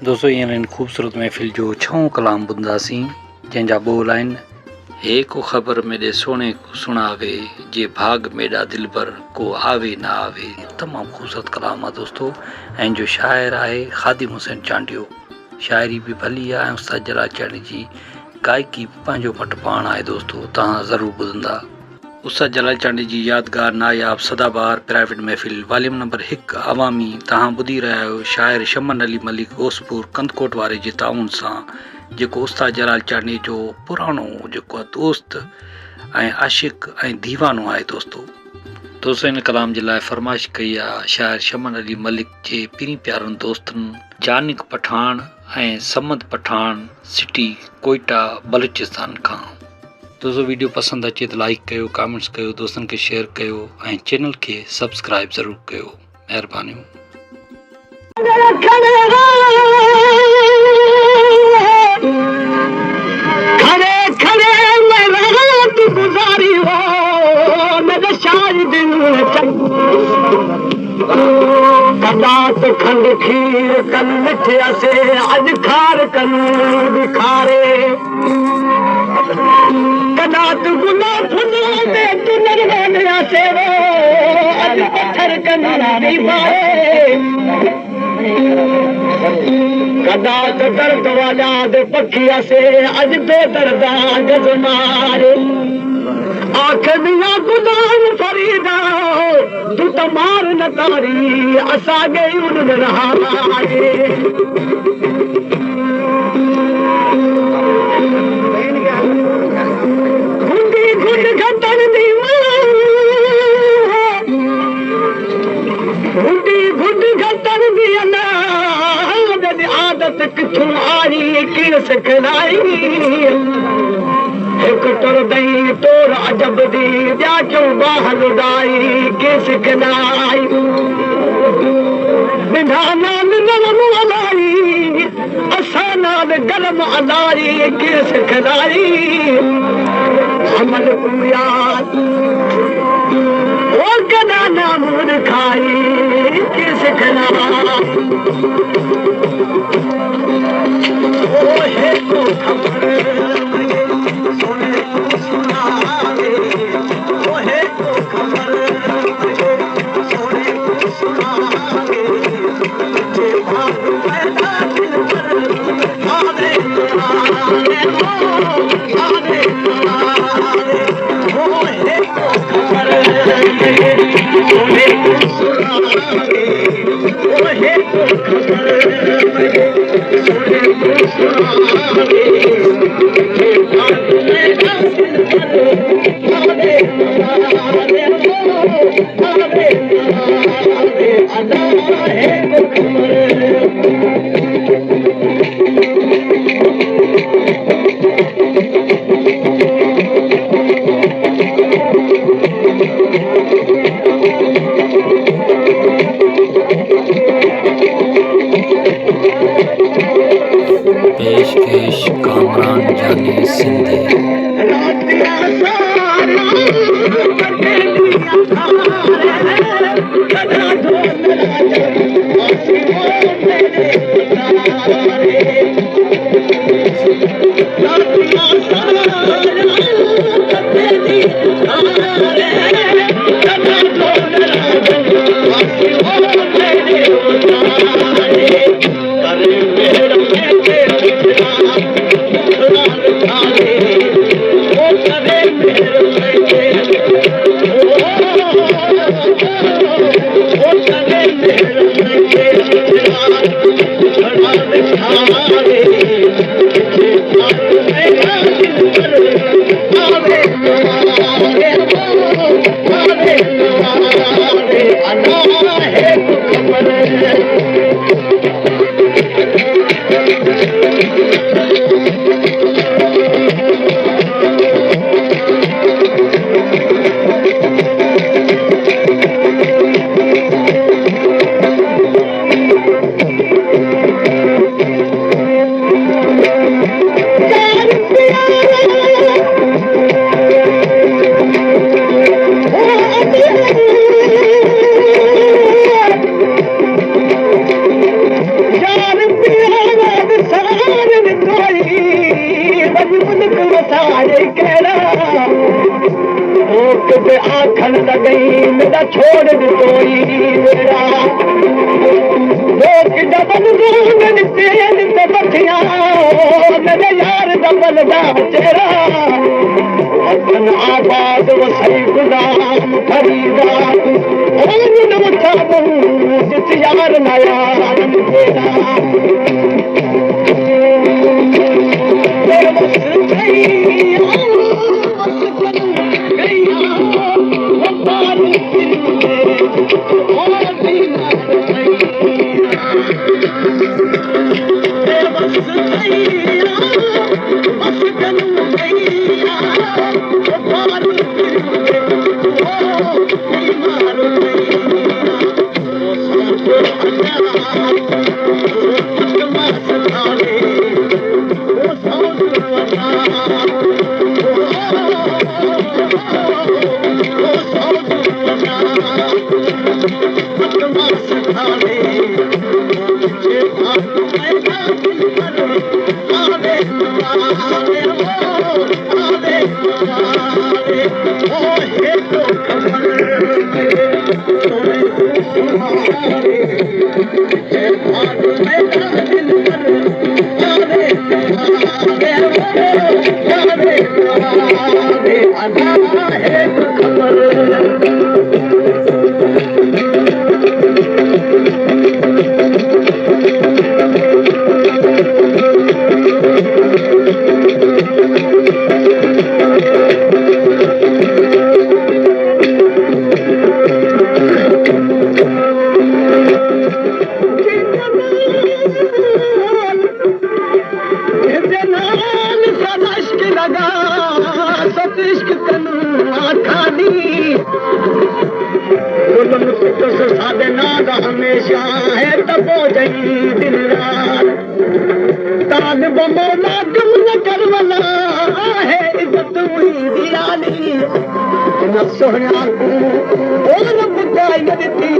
दोस्तों इन खूबसूरत महफ़िल जो छहों कलाम बुंदासीं जंहिंजा बोल आहिनि हे को ख़बर मेरे सोने को सुणावे जे भाग मेरा दिलबर को आवे ना आवे। तमामु ख़ूबसूरत कलाम आहे दोस्तों। ऐं जो शाइर आहे ख़ादिम हुसैन चांडियो। शाइरी बि भली आहे ऐं उस्ताद जलाल चांडी जी गायकी पंहिंजो पट पाण आहे दोस्तों। तव्हां ज़रूरु ॿुधंदा। उस्ताद जलाल चांडी जी यादगार नायाब सदाबहार प्राइवेट महफ़िल वॉल्यूम नंबर 1 अवामी। तव्हां ॿुधी रहिया आहियो शाइर शमन अली मलिक ओसपुर कंदकोट वारे जे ताउन सां, जेको उस्ताद जलाल चांडी जो पुराणो जेको आहे दोस्त ऐं आशिक़ ऐं दीवानो आहे दोस्तों इन कलाम जे लाइ फरमाइश कई आहे शाइर शमन अली मलिक जे पहिरीं प्यारनि दोस्तनि जानिक पठान ऐं समद पठान सिटी कोयटा बलूचिस्तान खां। दोस्तों वीडियो पसंदि अचे त लाइक कयो, कमेंट्स कयो, दोस्तनि खे शेयर कयो ऐं चैनल खे सब्सक्राइब ज़रूरु कयो। महिरबानियूं। खंड खीर कन मिठिया से अज खार कन बिखारे कदा तू गुना फुलो दे तू नरवानिया से अज पत्थर कन मारे कदा तो दर्द वाला दे पखिया से अज बेदर्दा गज मारे आखिया गुदान फरीदा तू तो मार न तारी असा गई उन रहारे गुंडी गुंड घटन दी गुंडी गुंड घटन दी आदत किथों आई किन सिखलाई एक टुर दई तोर अजब दी जा क्यों बाहर उड़ाई के सिखलाई बिंधाना नलम अलाई असाना गलम अलाई के सिखलाई अमल कुयात ओ कदा नामूर खाई के सिखलाई ओ है तो खबर पेशकेश कामरान जानी सिंधी। Hey! पे आखन लगई मेरा छोड़ कोई मेरा लोग डबल मेरी तेल तो बथिया मेरे यार डबल दा चेहरा अपन आबाद वो सही गुलाम खरीदा उठा बहु यार नया हमेशा है तबो जई दिन रात तान बमोला तुम न करवला है इज्जत हुई दियाली न सोहना और बुझाई न दी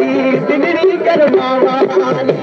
दिनरी करवाली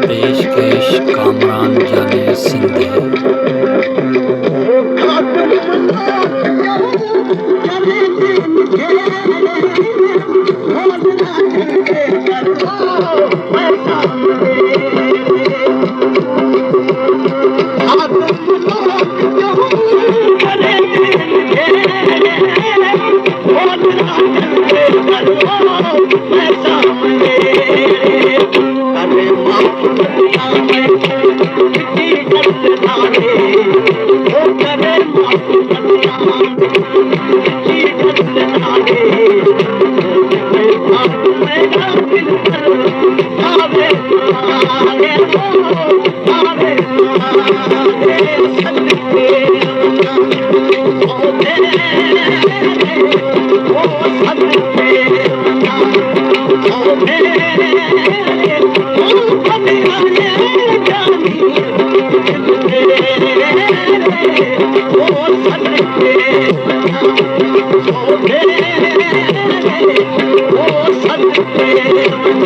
पेशकश कामरान जाने सिंधे। Oh,